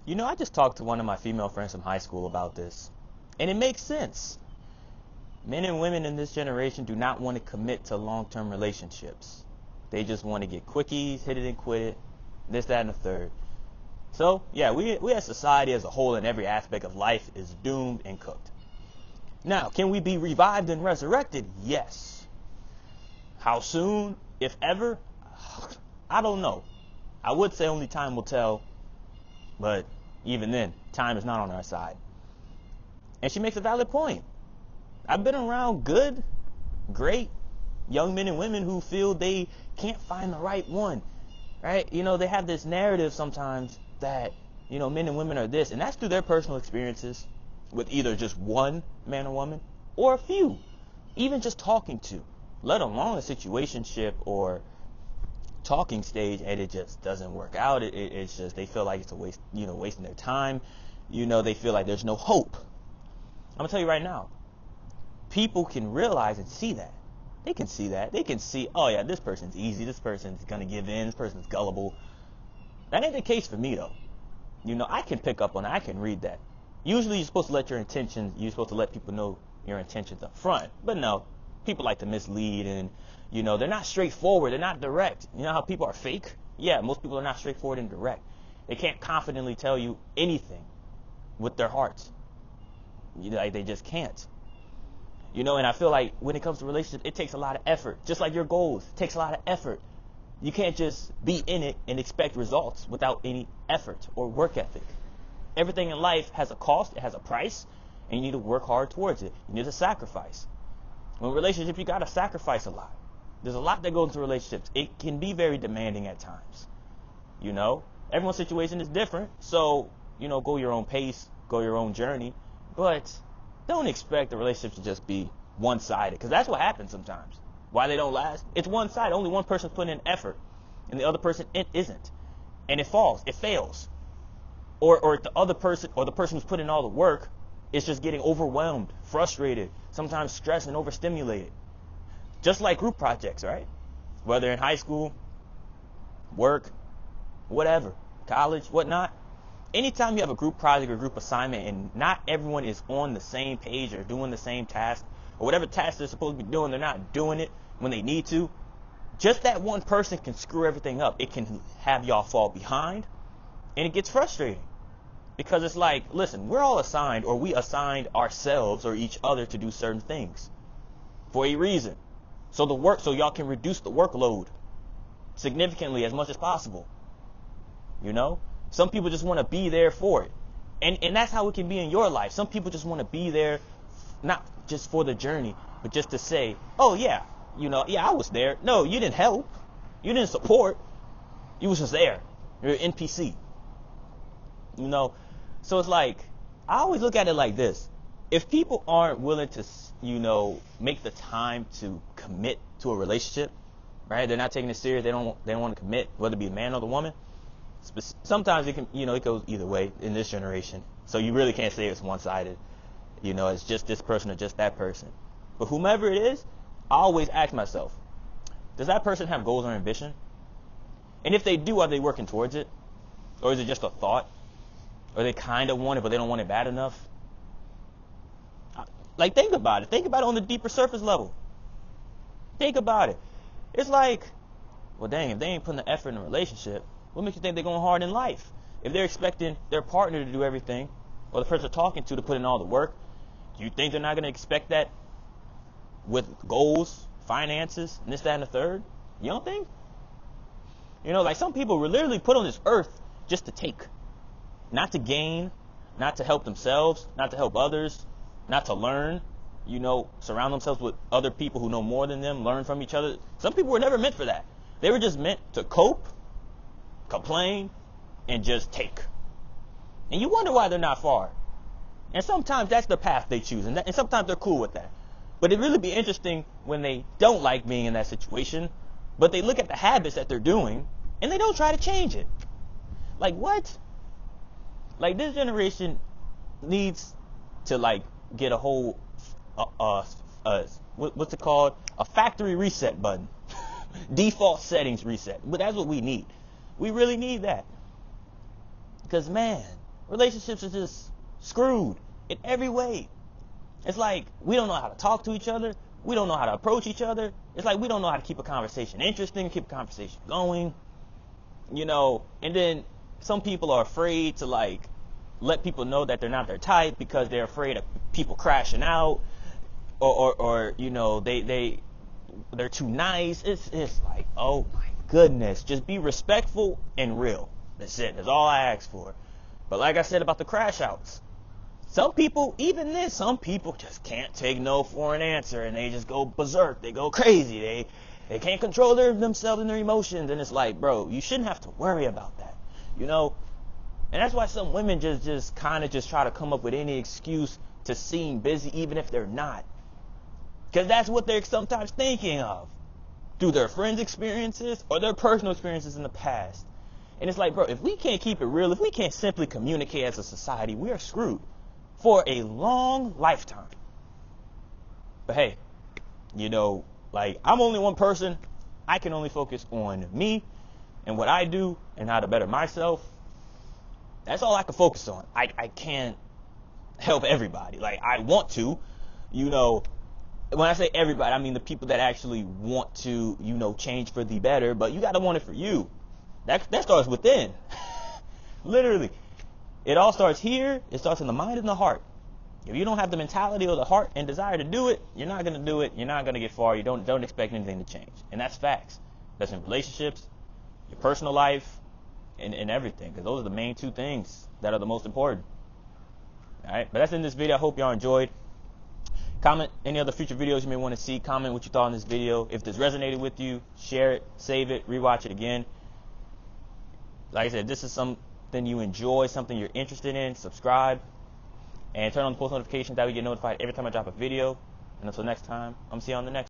I just talked to one of my female friends from high school about this, and it makes sense. Men and women in this generation do not want to commit to long-term relationships. They just want to get quickies, hit it and quit it, this, that, and the third. So, yeah, we as society as a whole in every aspect of life is doomed and cooked. Now, can we be revived and resurrected? Yes. How soon, if ever? I don't know. I would say only time will tell, but even then, time is not on our side. And she makes a valid point. I've been around good, great young men and women who feel they can't find the right one, right? They have this narrative sometimes that, men and women are this, and that's through their personal experiences with either just one man or woman or a few, even just talking to, let alone a situationship or talking stage, and it just doesn't work out. It's just, they feel like it's a waste, wasting their time. They feel like there's no hope. I'm gonna tell you right now, people can realize and see that. They can see that. They can see, oh yeah, this person's easy. This person's gonna give in. This person's gullible. That ain't the case for me though. I can pick up on it. I can read that. Usually you're supposed to you're supposed to let people know your intentions up front. But no, people like to mislead and, they're not straightforward. They're not direct. You know how people are fake? Yeah, most people are not straightforward and direct. They can't confidently tell you anything with their hearts. They just can't. And I feel like when it comes to relationships, it takes a lot of effort. Just like your goals, it takes a lot of effort. You can't just be in it and expect results without any effort or work ethic. Everything in life has a cost, it has a price, and you need to work hard towards it. You need to sacrifice. In relationships, you got to sacrifice a lot. There's a lot that goes into relationships. It can be very demanding at times. Everyone's situation is different. So, go your own pace, go your own journey. But don't expect the relationship to just be one-sided, because that's what happens sometimes. Why they don't last? It's one-sided. Only one person's putting in effort, and the other person it isn't. And it falls. It fails. Or the other person, or the person who's putting in all the work, is just getting overwhelmed, frustrated, sometimes stressed and overstimulated. Just like group projects, right? Whether in high school, work, whatever, college, whatnot. Anytime you have a group project or group assignment and not everyone is on the same page or doing the same task, or whatever task they're supposed to be doing, they're not doing it when they need to, just that one person can screw everything up. It can have y'all fall behind, and it gets frustrating. Because it's like, listen, we're all assigned, or we assigned ourselves or each other to do certain things for a reason. So y'all can reduce the workload significantly as much as possible. Some people just want to be there for it. And that's how it can be in your life. Some people just want to be there, not just for the journey, but just to say, oh yeah, I was there. No, you didn't help. You didn't support. You was just there. You're an NPC. So it's like, I always look at it like this. If people aren't willing to, make the time to commit to a relationship, right? They're not taking it serious. They don't want to commit, whether it be a man or the woman. Sometimes it can, it goes either way in this generation. So you really can't say it's one-sided. It's just this person or just that person. But whomever it is, I always ask myself, does that person have goals or ambition? And if they do, are they working towards it? Or is it just a thought? Or they kind of want it, but they don't want it bad enough? Think about it. Think about it on the deeper surface level. Think about it. It's like, well, dang, if they ain't putting the effort in a relationship, what makes you think they're going hard in life? If they're expecting their partner to do everything, or the person they're talking to put in all the work, do you think they're not going to expect that with goals, finances, and this, that, and the third? You don't think? Some people were literally put on this earth just to take. Not to gain, not to help themselves, not to help others, not to learn, surround themselves with other people who know more than them, learn from each other. Some people were never meant for that. They were just meant to cope, complain, and just take. And you wonder why they're not far. And sometimes that's the path they choose, and sometimes they're cool with that. But it'd really be interesting when they don't like being in that situation, but they look at the habits that they're doing, and they don't try to change it. Like, what? This generation needs to, get a whole, what's it called? A factory reset button. Default settings reset. But that's what we need. We really need that. Because, man, relationships are just screwed in every way. It's like we don't know how to talk to each other. We don't know how to approach each other. It's like we don't know how to keep a conversation interesting, keep a conversation going, and then some people are afraid to like let people know that they're not their type because they're afraid of people crashing out or they're too nice. It's like, oh my goodness, just be respectful and real. That's it. That's all I ask for. But like I said about the crash outs, some people just can't take no for an answer, and they just go berserk. They go crazy. They can't control themselves and their emotions. And it's like, bro, you shouldn't have to worry about that, And that's why some women just kind of just try to come up with any excuse to seem busy, even if they're not. Because that's what they're sometimes thinking of through their friends' experiences or their personal experiences in the past. And it's like, bro, if we can't keep it real, if we can't simply communicate as a society, we are screwed for a long lifetime. But hey, I'm only one person. I can only focus on me and what I do and how to better myself. That's all I can focus on. I can't help everybody. Like, I want to, when I say everybody, I mean the people that actually want to, change for the better, but you got to want it for you. That starts within. Literally. It all starts here. It starts in the mind and the heart. If you don't have the mentality or the heart and desire to do it, you're not going to do it. You're not going to get far. You don't expect anything to change. And that's facts. That's in relationships, your personal life, and everything. Because those are the main two things that are the most important. All right. But that's in this video. I hope y'all enjoyed. Comment any other future videos you may want to see. Comment what you thought in this video. If this resonated with you, share it, save it, rewatch it again. Like I said, this is something you enjoy, something you're interested in, subscribe, and turn on the post notifications that way you get notified every time I drop a video. And until next time, I'm see you on the next.